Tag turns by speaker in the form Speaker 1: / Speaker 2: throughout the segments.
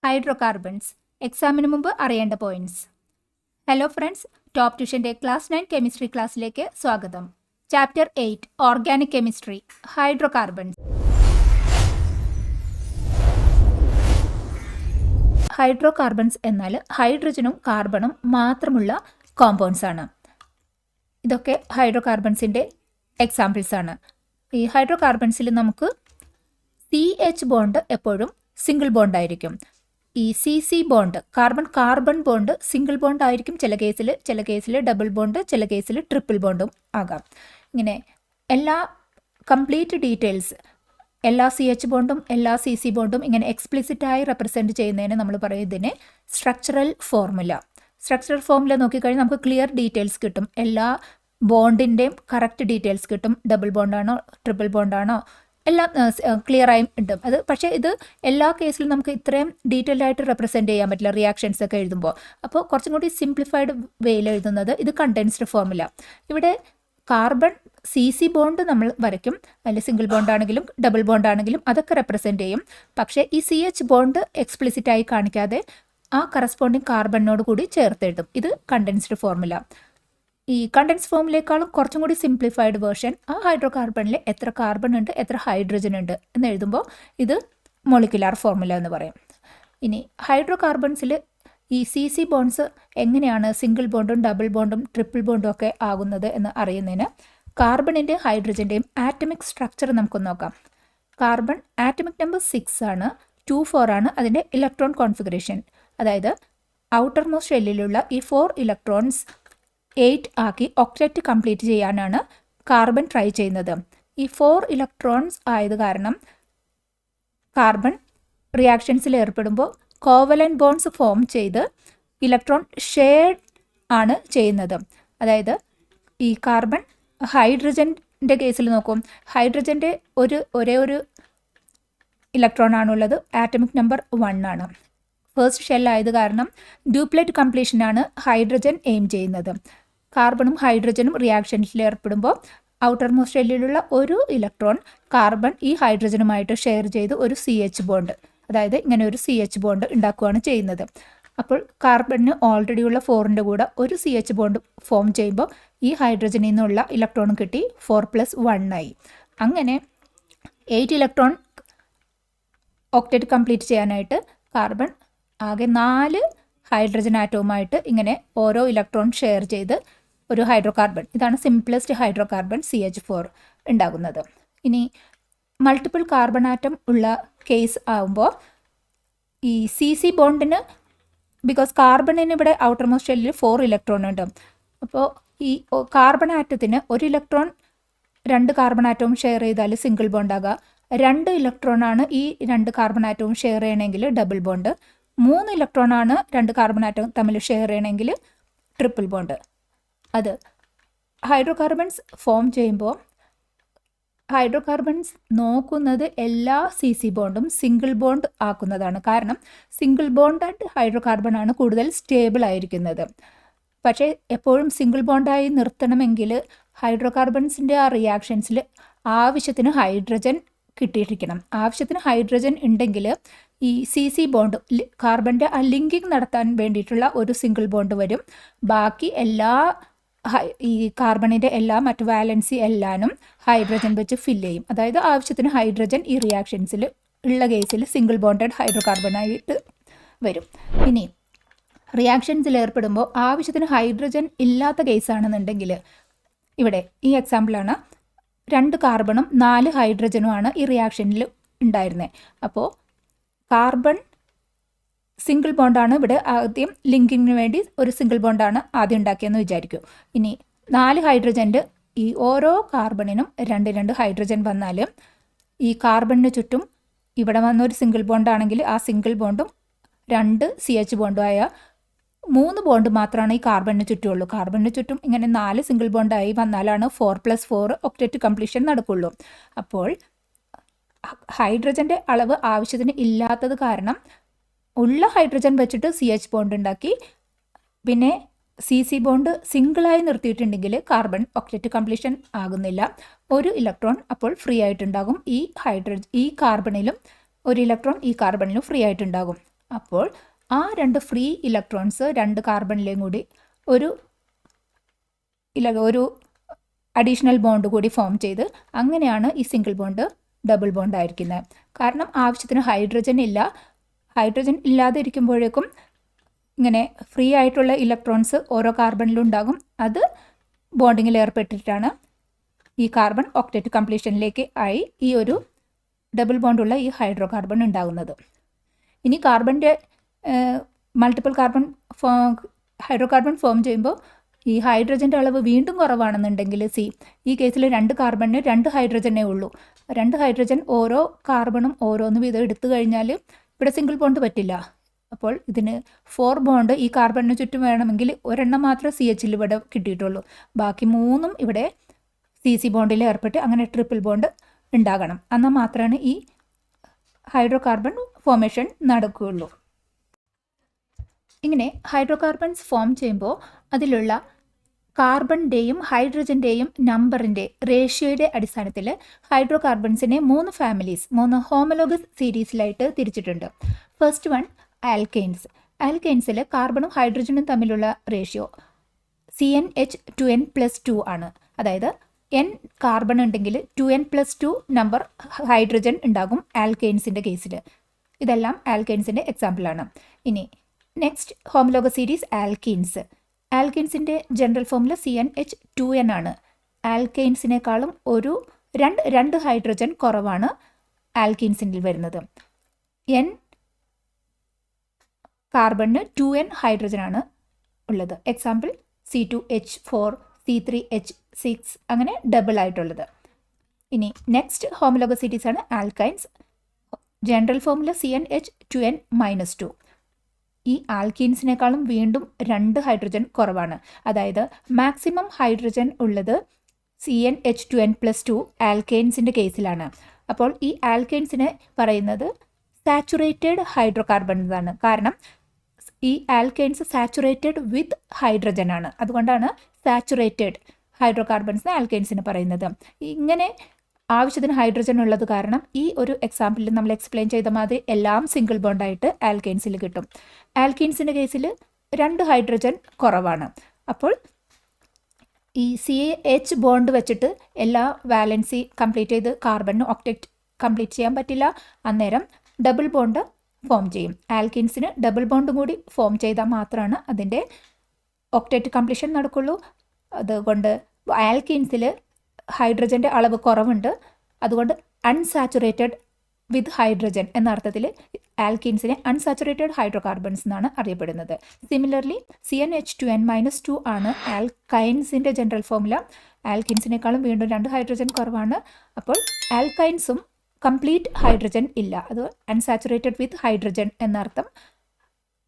Speaker 1: Hydrocarbons എക്സാമിന് മുമ്പ് അറിയേണ്ട പോയിന്റ്സ്. ഹലോ ഫ്രണ്ട്സ്, ടോപ്പ് ട്യൂഷൻ്റെ ക്ലാസ് 9 കെമിസ്ട്രി ക്ലാസ്സിലേക്ക് സ്വാഗതം. Chapter 8 organic chemistry, hydrocarbons. Hydrocarbons എന്നാൽ ഹൈഡ്രജനും കാർബണും മാത്രമുള്ള കോമ്പൗണ്ട്സ് ആണ്. ഇതൊക്കെ ഹൈഡ്രോകാർബൺസിൻ്റെ എക്സാമ്പിൾസ് ആണ്. ഈ ഹൈഡ്രോകാർബൺസിൽ നമുക്ക് CH ബോണ്ട് എപ്പോഴും സിംഗിൾ ബോണ്ട് ആയിരിക്കും. ഈ CC bond carbon bond single bond ആയിരിക്കും ചില കേസിൽ ഡബിൾ ബോണ്ട്, ചില കേസിൽ ട്രിപ്പിൾ ബോണ്ടും ആകാം. ഇങ്ങനെ എല്ലാ കംപ്ലീറ്റ് ഡീറ്റെയിൽസ്, എല്ലാ CH ബോണ്ടും എല്ലാ CC ബോണ്ടും ഇങ്ങനെ എക്സ്പ്ലിസിറ്റായി റെപ്രസെൻറ്റ് ചെയ്യുന്നതിന് നമ്മൾ പറയും ഇതിനെ സ്ട്രക്ചറൽ ഫോർമുല. സ്ട്രക്ചറൽ ഫോർമുല നോക്കിക്കഴിഞ്ഞാൽ നമുക്ക് ക്ലിയർ ഡീറ്റെയിൽസ് കിട്ടും. എല്ലാ ബോണ്ടിൻ്റെയും കറക്റ്റ് ഡീറ്റെയിൽസ് കിട്ടും. ഡബിൾ ബോണ്ടാണോ ട്രിപ്പിൾ ബോണ്ടാണോ എല്ലാം ക്ലിയറായും ഉണ്ട്. അത് പക്ഷേ ഇത് എല്ലാ കേസിലും നമുക്ക് ഇത്രയും ഡീറ്റെയിൽഡ് ആയിട്ട് റെപ്രസെൻറ്റ് ചെയ്യാൻ പറ്റില്ല റിയാക്ഷൻസ് ഒക്കെ എഴുതുമ്പോൾ. അപ്പോൾ കുറച്ചും കൂടി സിംപ്ലിഫൈഡ് വേയിൽ എഴുതുന്നത് ഇത് കണ്ടൻസ്ഡ് ഫോർമുല. ഇവിടെ കാർബൺ CC ബോണ്ട് നമ്മൾ വരയ്ക്കും. അതിൽ സിംഗിൾ ബോണ്ടാണെങ്കിലും ഡബിൾ ബോണ്ടാണെങ്കിലും അതൊക്കെ റെപ്രസെൻറ്റ് ചെയ്യും. പക്ഷേ ഈ CH ബോണ്ട് എക്സ്പ്ലിസിറ്റായി കാണിക്കാതെ ആ കറസ്പോണ്ടിങ് കാർബണിനോട് കൂടി ചേർത്ത് എഴുതും. ഇത് കണ്ടൻസ്ഡ് ഫോർമുല. ഈ കണ്ടൻസ് ഫോമിലേക്കാളും കുറച്ചും കൂടി സിംപ്ലിഫൈഡ് വേർഷൻ ആ ഹൈഡ്രോകാർബണിൽ എത്ര കാർബൺ ഉണ്ട് എത്ര ഹൈഡ്രജൻ ഉണ്ട് എന്ന് എഴുതുമ്പോൾ ഇത് മോളിക്കുലാർ ഫോർമുല എന്ന് പറയും. ഇനി ഹൈഡ്രോകാർബൺസിൽ ഈ CC ബോണ്ട്സ് എങ്ങനെയാണ് സിംഗിൾ ബോണ്ടും ഡബിൾ ബോണ്ടും ട്രിപ്പിൾ ബോണ്ടും ഒക്കെ ആകുന്നത് എന്ന് അറിയുന്നതിന് കാർബണിൻ്റെയും ഹൈഡ്രജൻ്റെയും ആറ്റമിക് സ്ട്രക്ചർ നമുക്കൊന്ന് നോക്കാം. കാർബൺ ആറ്റമിക് നമ്പർ 6 ആണ്, 2,4 ആണ് അതിൻ്റെ ഇലക്ട്രോൺ കോൺഫിഗറേഷൻ. അതായത് ഔട്ടർ മോസ്റ്റ് ഷെല്ലിലുള്ള ഈ 4 ഇലക്ട്രോൺസ് 8 ആക്കി ഒക്ടറ്റ് കംപ്ലീറ്റ് ചെയ്യാനാണ് കാർബൺ ട്രൈ ചെയ്യുന്നത്. ഈ 4 ഇലക്ട്രോൺസ് ആയത് കാരണം കാർബൺ റിയാക്ഷൻസിൽ ഏർപ്പെടുമ്പോൾ കോവലൻ ബോണ്ട്സ് ഫോം ചെയ്ത് ഇലക്ട്രോൺ ഷെയർ ആണ് ചെയ്യുന്നത്. അതായത് ഈ കാർബൺ ഹൈഡ്രജൻ്റെ കേസിൽ നോക്കും, ഹൈഡ്രജൻ്റെ ഒരേ ഒരു ഇലക്ട്രോൺ ആണുള്ളത്, ആറ്റമിക് നമ്പർ 1 ആണ്. ഫസ്റ്റ് ഷെൽ ആയത് കാരണം ഡ്യൂപ്ലെറ്റ് കംപ്ലീഷനാണ് ഹൈഡ്രജൻ എയിം ചെയ്യുന്നത്. കാർബണും ഹൈഡ്രജനും റിയാക്ഷൻസിൽ ഏർപ്പെടുമ്പോൾ ഔട്ടർ മോസ്റ്റ് ഷെല്ലിലുള്ള ഒരു ഇലക്ട്രോൺ കാർബൺ ഈ ഹൈഡ്രജനുമായിട്ട് ഷെയർ ചെയ്ത് ഒരു CH ബോണ്ട്, അതായത് ഇങ്ങനെ ഒരു CH ബോണ്ട് ഉണ്ടാക്കുകയാണ് ചെയ്യുന്നത്. അപ്പോൾ കാർബണിന് ഓൾറെഡി ഉള്ള 4ൻ്റെ കൂടെ ഒരു CH ബോണ്ട് ഫോം ചെയ്യുമ്പോൾ ഈ ഹൈഡ്രജനിൽ നിന്നുള്ള ഇലക്ട്രോൺ കിട്ടി 4+1 ആയി. അങ്ങനെ 8 ഇലക്ട്രോൺ ഒക്ടേറ്റ് കംപ്ലീറ്റ് ചെയ്യാനായിട്ട് കാർബൺ ആകെ 4 ഹൈഡ്രജൻ ആറ്റവുമായിട്ട് ഇങ്ങനെ ഓരോ ഇലക്ട്രോൺ ഷെയർ ചെയ്ത് ഒരു ഹൈഡ്രോകാർബൺ, ഇതാണ് സിംപ്ലസ്റ്റ് ഹൈഡ്രോകാർബൺ CH4 ഉണ്ടാകുന്നത്. ഇനി മൾട്ടിപ്പിൾ കാർബൺ ആറ്റം ഉള്ള കേസ് ആകുമ്പോൾ ഈ CC ബോണ്ടിന്, ബിക്കോസ് കാർബണിന് ഇവിടെ ഔട്ടർ മോസ്റ്റ് ഷെല്ലിൽ 4 ഇലക്ട്രോൺ ഉണ്ട്. അപ്പോൾ ഈ കാർബൺ ആറ്റത്തിന് ഒരു ഇലക്ട്രോൺ 2 കാർബൺ ആറ്റവും ഷെയർ ചെയ്താൽ സിംഗിൾ ബോണ്ട് ആകാം. 2 ഇലക്ട്രോൺ ആണ് ഈ 2 കാർബൺ ആറ്റവും ഷെയർ ചെയ്യണമെങ്കിൽ ഡബിൾ ബോണ്ട്. 3 ഇലക്ട്രോൺ ആണ് 2 കാർബൺ ആറ്റം തമ്മിൽ ഷെയർ ചെയ്യണമെങ്കിൽ ട്രിപ്പിൾ ബോണ്ട്. അത് ഹൈഡ്രോകാർബൺസ് ഫോം ചെയ്യുമ്പോൾ ഹൈഡ്രോകാർബൺസ് നോക്കുന്നത് എല്ലാ CC ബോണ്ടും സിംഗിൾ ബോണ്ട് ആക്കുന്നതാണ്. കാരണം സിംഗിൾ ബോണ്ടഡ് ഹൈഡ്രോകാർബൺ ആണ് കൂടുതൽ സ്റ്റേബിൾ ആയിരിക്കുന്നത്. പക്ഷേ എപ്പോഴും സിംഗിൾ ബോണ്ടായി നിർത്തണമെങ്കിൽ ഹൈഡ്രോകാർബൺസിൻ്റെ ആ റിയാക്ഷൻസിൽ ആവശ്യത്തിന് ഹൈഡ്രജൻ കിട്ടിയിരിക്കണം. ആവശ്യത്തിന് ഹൈഡ്രജൻ ഉണ്ടെങ്കിൽ ഈ CC ബോണ്ട് കാർബണിൻ്റെ ആ ലിങ്കിങ് നടത്താൻ വേണ്ടിയിട്ടുള്ള ഒരു സിംഗിൾ ബോണ്ട് വരും. ബാക്കി എല്ലാ ഈ കാർബണിൻ്റെ എല്ലാ മറ്റു വാലൻസി എല്ലാനും ഹൈഡ്രജൻ വെച്ച് ഫില്ല് ചെയ്യും. അതായത് ആവശ്യത്തിന് ഹൈഡ്രജൻ ഈ റിയാക്ഷൻസിൽ ഉള്ള കേസിൽ സിംഗിൾ ബോണ്ടഡ് ഹൈഡ്രോകാർബണായിട്ട് വരും. ഇനി റിയാക്ഷൻസിൽ ഏർപ്പെടുമ്പോൾ ആവശ്യത്തിന് ഹൈഡ്രജൻ ഇല്ലാത്ത കേസാണെന്നുണ്ടെങ്കിൽ, ഇവിടെ ഈ എക്സാമ്പിളാണ്, 2 കാർബണും 4 ഹൈഡ്രജനുമാണ് ഈ റിയാക്ഷനിൽ ഉണ്ടായിരുന്നത്. അപ്പോൾ കാർബൺ സിംഗിൾ ബോണ്ടാണ് ഇവിടെ ആദ്യം ലിങ്കിങ്ങിന് വേണ്ടി ഒരു സിംഗിൾ ബോണ്ടാണ് ആദ്യം ഉണ്ടാക്കിയെന്ന് വിചാരിക്കൂ. ഇനി 4 ഹൈഡ്രജൻ്റെ ഈ ഓരോ കാർബണിനും 2 ഹൈഡ്രജൻ വന്നാൽ ഈ കാർബണിന് ചുറ്റും ഇവിടെ വന്നൊരു സിംഗിൾ ബോണ്ടാണെങ്കിൽ ആ സിംഗിൾ ബോണ്ടും 2 CH ബോണ്ടും ആയ 3 ബോണ്ട് മാത്രമാണ് ഈ കാർബണിന് ചുറ്റുമുള്ളൂ. കാർബണിന് ചുറ്റും ഇങ്ങനെ 4 സിംഗിൾ ബോണ്ടായി വന്നാലാണ് 4+4 ഒക്ടേറ്റ് കംപ്ലീഷൻ നടക്കുള്ളൂ. അപ്പോൾ ഹൈഡ്രജൻ്റെ അളവ് ആവശ്യത്തിന് ഇല്ലാത്തത് കാരണം ഉള്ള ഹൈഡ്രജൻ വെച്ചിട്ട് CH ബോണ്ട് ഉണ്ടാക്കി. പിന്നെ CC ബോണ്ട് സിംഗിളായി നിർത്തിയിട്ടുണ്ടെങ്കിൽ കാർബൺ ഒക്ടേറ്റ് കംപ്ലീഷൻ ആകുന്നില്ല. ഒരു ഇലക്ട്രോൺ അപ്പോൾ ഫ്രീ ആയിട്ടുണ്ടാകും. ഈ കാർബണിലും ഒരു ഇലക്ട്രോൺ ഈ കാർബണിലും ഫ്രീ ആയിട്ടുണ്ടാകും. അപ്പോൾ ആ 2 ഫ്രീ ഇലക്ട്രോൺസ് 2 കാർബണിലെയും കൂടി ഒരു അഡീഷണൽ ബോണ്ട് കൂടി ഫോം ചെയ്ത് അങ്ങനെയാണ് ഈ സിംഗിൾ ബോണ്ട് ഡബിൾ ബോണ്ട് ആയിരിക്കുന്നത്. കാരണം ആവശ്യത്തിന് ഹൈഡ്രജൻ ഇല്ല. ഹൈഡ്രജൻ ഇല്ലാതെ ഇരിക്കുമ്പോഴേക്കും ഇങ്ങനെ ഫ്രീ ആയിട്ടുള്ള ഇലക്ട്രോൺസ് ഓരോ കാർബണിലും ഉണ്ടാകും. അത് ബോണ്ടിങ്ങിൽ ഏർപ്പെട്ടിട്ടാണ് ഈ കാർബൺ ഒക്ടേറ്റ് കംപ്ലീഷനിലേക്ക് ആയി ഈ ഒരു ഡബിൾ ബോണ്ടുള്ള ഈ ഹൈഡ്രോ കാർബൺ ഉണ്ടാകുന്നത്. ഇനി കാർബണിൻ്റെ multiple carbon hydrocarbon form ചെയ്യുമ്പോൾ ഈ ഹൈഡ്രജൻ്റെ അളവ് വീണ്ടും കുറവാണെന്നുണ്ടെങ്കിൽ ഈ കേസിൽ 2 കാർബണിന് 2 ഹൈഡ്രജനേ ഉള്ളൂ. 2 ഹൈഡ്രജൻ ഓരോ കാർബണും ഓരോന്ന് വീതം എടുത്തു കഴിഞ്ഞാൽ ഇവിടെ സിംഗിൾ ബോണ്ട് പറ്റില്ല. അപ്പോൾ ഇതിന് 4 ബോണ്ട് ഈ കാർബണിന് ചുറ്റും വേണമെങ്കിൽ ഒരെണ്ണം മാത്രമേ CHൽ ഇവിടെ കിട്ടിയിട്ടുള്ളൂ. ബാക്കി 3ഉം ഇവിടെ CC ബോണ്ടിൽ ഏർപ്പെട്ട് അങ്ങനെ ട്രിപ്പിൾ ബോണ്ട് ഉണ്ടാകണം. എന്നാൽ മാത്രമാണ് ഈ ഹൈഡ്രോ കാർബൺ ഫോർമേഷൻ നടക്കുകയുള്ളൂ. ഇങ്ങനെ ഹൈഡ്രോ കാർബൺസ് ഫോം ചെയ്യുമ്പോൾ അതിലുള്ള കാർബണിൻ്റെയും ഹൈഡ്രജൻ്റെയും നമ്പറിൻ്റെ റേഷ്യോയുടെ അടിസ്ഥാനത്തിൽ ഹൈഡ്രോ കാർബൺസിനെ 3 ഫാമിലീസ് 3 ഹോമോലോഗസ് സീരീസിലായിട്ട് തിരിച്ചിട്ടുണ്ട്. First one alkanes. ആൽക്കെയിൻസിൽ കാർബണും ഹൈഡ്രജനും തമ്മിലുള്ള റേഷ്യോ CnH2n+2 ആണ്. അതായത് n കാർബൺ ഉണ്ടെങ്കിൽ 2n+2 നമ്പർ ഹൈഡ്രജൻ ഉണ്ടാകും ആൽക്കെയിൻസിൻ്റെ കേസിൽ. ഇതെല്ലാം ആൽക്കെയിൻസിൻ്റെ എക്സാമ്പിളാണ്. ഇനി നെക്സ്റ്റ് ഹോമോലോഗസ് സീരീസ് ആൽക്കീൻസ്. ആൽക്കീൻസിൻ്റെ ജനറൽ ഫോമുല CnH2n ആണ്. ആൽക്കെയിൻസിനേക്കാളും രണ്ട് ഹൈഡ്രജൻ കുറവാണ് ആൽക്കീൻസിൽ വരുന്നത്. n കാർബണിന് 2n ഹൈഡ്രജനാണ് ഉള്ളത്. എക്സാമ്പിൾ C2H4, C3H6 അങ്ങനെ ഡബിൾ ആയിട്ടുള്ളത്. ഇനി നെക്സ്റ്റ് ഹോമോലോഗസ് സീരീസ് ആണ് ആൽക്കൈൻസ്. General formula CnH2n-2. ഈ ആൽക്കീൻസിനേക്കാളും വീണ്ടും 2 ഹൈഡ്രജൻ കുറവാണ്. അതായത് മാക്സിമം ഹൈഡ്രജൻ ഉള്ളത് CnH2n+2 ആൽക്കെയിൻസിൻ്റെ കേസിലാണ്. അപ്പോൾ ഈ ആൽക്കെയിൻസിനെ പറയുന്നത് സാച്ചുറേറ്റഡ് ഹൈഡ്രോ കാർബൺ എന്നാണ്. കാരണം ഈ ആൽക്കെയിൻസ് സാച്ചുറേറ്റഡ് വിത്ത് ഹൈഡ്രജൻ ആണ്. അതുകൊണ്ടാണ് സാച്ചുറേറ്റഡ് ഹൈഡ്രോ കാർബൺസ് ആൽക്കെയിൻസിന് പറയുന്നത്. ഇങ്ങനെ ആവശ്യത്തിന് ഹൈഡ്രജൻ ഉള്ളത് കാരണം ഈ ഒരു എക്സാമ്പിളിൽ നമ്മൾ എക്സ്പ്ലെയിൻ ചെയ്ത മാതിരി എല്ലാം സിംഗിൾ ബോണ്ടായിട്ട് ആൽക്കെയിൻസിൽ കിട്ടും. ആൽക്കീൻസിൻ്റെ കേസിൽ 2 ഹൈഡ്രജൻ കുറവാണ്. അപ്പോൾ ഈ CH ബോണ്ട് വെച്ചിട്ട് എല്ലാ വാലൻസി കംപ്ലീറ്റ് ചെയ്ത് കാർബണിന് ഒക്ടേറ്റ് കംപ്ലീറ്റ് ചെയ്യാൻ പറ്റില്ല. അന്നേരം ഡബിൾ ബോണ്ട് ഫോം ചെയ്യും. ആൽക്കീൻസിന് ഡബിൾ ബോണ്ടും കൂടി ഫോം ചെയ്താൽ മാത്രമാണ് അതിൻ്റെ ഒക്ടേറ്റ് കംപ്ലീഷൻ നടക്കുള്ളൂ. അതുകൊണ്ട് ആൽക്കീൻസിൽ ഹൈഡ്രജൻ്റെ അളവ് കുറവുണ്ട്. അതുകൊണ്ട് അൺസാച്ചുറേറ്റഡ് വിത്ത് ഹൈഡ്രജൻ എന്ന അർത്ഥത്തിൽ ആൽക്കീൻസിനെ അൺസാച്ചുറേറ്റഡ് ഹൈഡ്രോ കാർബൺസ് എന്നാണ് അറിയപ്പെടുന്നത്. സിമിലർലി CnH2n-2 ആണ് ആൽക്കൈൻസിൻ്റെ ജനറൽ ഫോമുല. ആൽക്കീൻസിനേക്കാളും വീണ്ടും 2 ഹൈഡ്രജൻ കുറവാണ്. അപ്പോൾ ആൽക്കൈൻസും കംപ്ലീറ്റ് ഹൈഡ്രജൻ ഇല്ല. അത് അൺസാച്ചുറേറ്റഡ് വിത്ത് ഹൈഡ്രജൻ എന്നർത്ഥം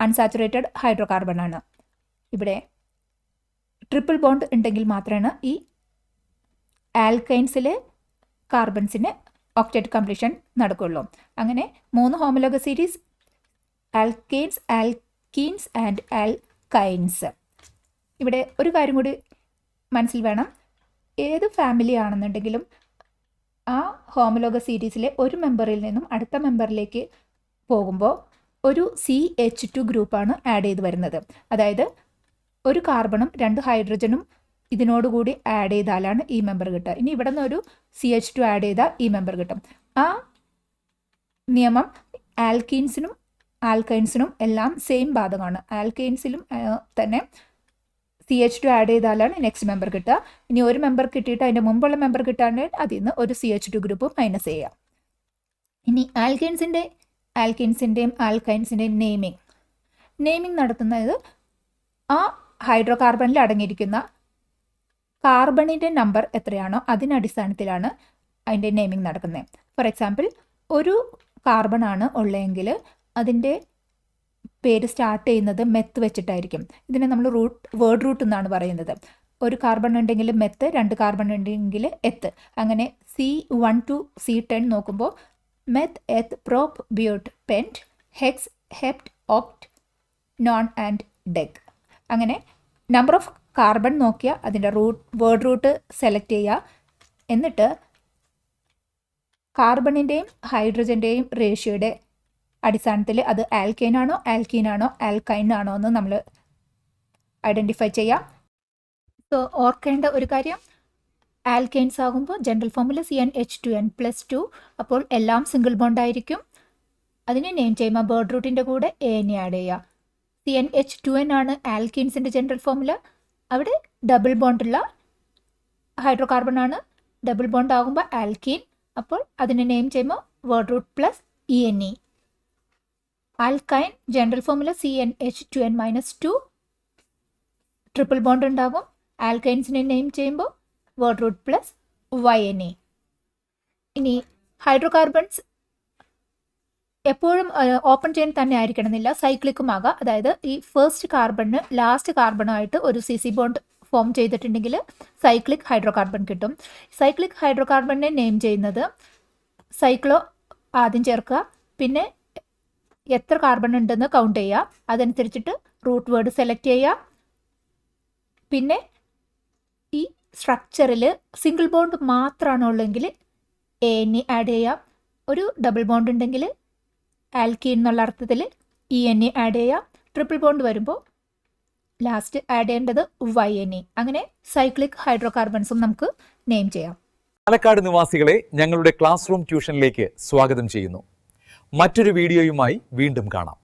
Speaker 1: അൺസാച്ചുറേറ്റഡ് ഹൈഡ്രോ കാർബൺ ആണ്. ഇവിടെ ട്രിപ്പിൾ ബോണ്ട് ഉണ്ടെങ്കിൽ മാത്രമാണ് ഈ ആൽക്കൈൻസിലെ കാർബൺസിന് ഒക്ടേറ്റ് കംപ്ലീഷൻ നടക്കുള്ളൂ. അങ്ങനെ 3 homologous series alkanes, alkenes and alkynes. ഇവിടെ ഒരു കാര്യം കൂടി മനസ്സിൽ വേണം. ഏത് ഫാമിലി ആണെന്നുണ്ടെങ്കിലും ആ ഹോമോലോഗസ് സീരീസിലെ ഒരു മെമ്പറിൽ നിന്നും അടുത്ത മെമ്പറിലേക്ക് പോകുമ്പോൾ ഒരു CH2 ഗ്രൂപ്പാണ് ആഡ് ചെയ്ത് വരുന്നത്. അതായത് ഒരു കാർബണും 2 ഹൈഡ്രജനും ഇതിനോടുകൂടി ആഡ് ചെയ്താലാണ് ഈ മെമ്പർ കിട്ടുക. ഇനി ഇവിടെ നിന്ന് ഒരു CH2 ആഡ് ചെയ്താൽ ഈ മെമ്പർ കിട്ടും. ആ നിയമം ആൽക്കീൻസിനും ആൽക്കൈൻസിനും എല്ലാം സെയിം ബാധകമാണ്. ആൽക്കൈൻസിലും തന്നെ CH2 ആഡ് ചെയ്താലാണ് നെക്സ്റ്റ് മെമ്പർ കിട്ടുക. ഇനി ഒരു മെമ്പർ കിട്ടിയിട്ട് അതിൻ്റെ മുമ്പുള്ള മെമ്പർ കിട്ടാണെങ്കിൽ അതിൽ നിന്ന് ഒരു CH2 ഗ്രൂപ്പ് മൈനസ് ചെയ്യാം. ഇനി ആൽക്കീൻസിൻ്റെയും ആൽക്കൈൻസിൻ്റെയും നെയിമിംഗ് നടത്തുന്നത് ആ ഹൈഡ്രോ കാർബണിൽ അടങ്ങിയിരിക്കുന്ന കാർബണിൻ്റെ നമ്പർ എത്രയാണോ അതിനടിസ്ഥാനത്തിലാണ് അതിൻ്റെ നെയിമിംഗ് നടക്കുന്നത്. ഫോർ എക്സാമ്പിൾ, ഒരു കാർബണാണ് ഉള്ളതെങ്കിൽ അതിൻ്റെ പേര് സ്റ്റാർട്ട് ചെയ്യുന്നത് മെത്ത് വെച്ചിട്ടായിരിക്കും. ഇതിനെ നമ്മൾ വേർഡ് റൂട്ട് എന്നാണ് പറയുന്നത്. ഒരു കാർബൺ ഉണ്ടെങ്കിൽ മെത്ത്, 2 കാർബൺ ഉണ്ടെങ്കിൽ എത്ത്. അങ്ങനെ C1 to C10 നോക്കുമ്പോൾ meth, eth, prop, but, pent, hex, hept, oct, non and dec. അങ്ങനെ നമ്പർ ഓഫ് കാർബൺ നോക്കിയാൽ അതിൻ്റെ വേർഡ് റൂട്ട് സെലക്ട് ചെയ്യുക. എന്നിട്ട് കാർബണിൻ്റെയും ഹൈഡ്രജൻ്റെയും റേഷ്യോയുടെ അടിസ്ഥാനത്തിൽ അത് ആൽക്കെയിൻ ആണോ ആൽക്കീൻ ആണോ ആൽക്കൈൻ ആണോ എന്ന് നമ്മൾ ഐഡൻറ്റിഫൈ ചെയ്യാം. സോ ഓർക്കേണ്ട ഒരു കാര്യം, ആൽക്കെയിൻസ് ആകുമ്പോൾ ജനറൽ ഫോമുല CnH2n+2, അപ്പോൾ എല്ലാം സിംഗിൾ ബോണ്ട് ആയിരിക്കും. അതിനെ നെയിം ചെയ്യുമ്പോൾ ബേർഡ് റൂട്ടിൻ്റെ കൂടെ ANA ആഡ് ചെയ്യുക. CnH2n ആണ് ആൽക്കീൻസിൻ്റെ ജനറൽ ഫോമുല. അവിടെ ഡബിൾ ബോണ്ടുള്ള ഹൈഡ്രോ കാർബൺ ആണ്. ഡബിൾ ബോണ്ട് ആകുമ്പോൾ ആൽക്കീൻ, അപ്പോൾ അതിനെ നെയിം ചെയ്യുമ്പോൾ word root plus ENE. Alkyne general formula CnH2n-2, triple bond ഉണ്ടാകും. ആൽക്കൈൻസിനെ നെയിം ചെയ്യുമ്പോൾ വേർഡ് റൂട്ട് പ്ലസ് YNE. ഇനി ഹൈഡ്രോ കാർബൺസ് എപ്പോഴും ഓപ്പൺ ചെയിൻ തന്നെ ആയിരിക്കണമെന്നില്ല, സൈക്ലിക്കും ആകാം. അതായത് ഈ ഫസ്റ്റ് കാർബണിന് ലാസ്റ്റ് കാർബണുമായിട്ട് ഒരു CC ബോണ്ട് ഫോം ചെയ്തിട്ടുണ്ടെങ്കിൽ സൈക്ലിക് ഹൈഡ്രോ കാർബൺ കിട്ടും. സൈക്ലിക് ഹൈഡ്രോ കാർബണിനെ നെയിം ചെയ്യുന്നത് സൈക്ലോ ആദ്യം ചേർക്കുക, പിന്നെ എത്ര കാർബൺ ഉണ്ടെന്ന് കൗണ്ട് ചെയ്യുക, അതനുസരിച്ചിട്ട് റൂട്ട് വേർഡ് സെലക്ട് ചെയ്യുക. പിന്നെ ഈ സ്ട്രക്ചറിൽ സിംഗിൾ ബോണ്ട് മാത്രമാണോ ഉള്ളെങ്കിൽ ANE ആഡ് ചെയ്യുക. ഒരു ഡബിൾ ബോണ്ട് ഉണ്ടെങ്കിൽ ആൽക്കീൻ എന്നുള്ള അർത്ഥത്തിൽ ENE ആഡ് ചെയ്യുക. ട്രിപ്പിൾ ബോണ്ട് വരുമ്പോൾ ലാസ്റ്റ് ആഡ് ചെയ്യേണ്ടത് YNE. അങ്ങനെ സൈക്ലിക് ഹൈഡ്രോ കാർബൺസും നമുക്ക് നെയിം ചെയ്യാം.
Speaker 2: പാലക്കാട് നിവാസികളെ ഞങ്ങളുടെ ക്ലാസ് റൂം ട്യൂഷനിലേക്ക് സ്വാഗതം ചെയ്യുന്നു. മറ്റൊരു വീഡിയോയുമായി വീണ്ടും കാണാം.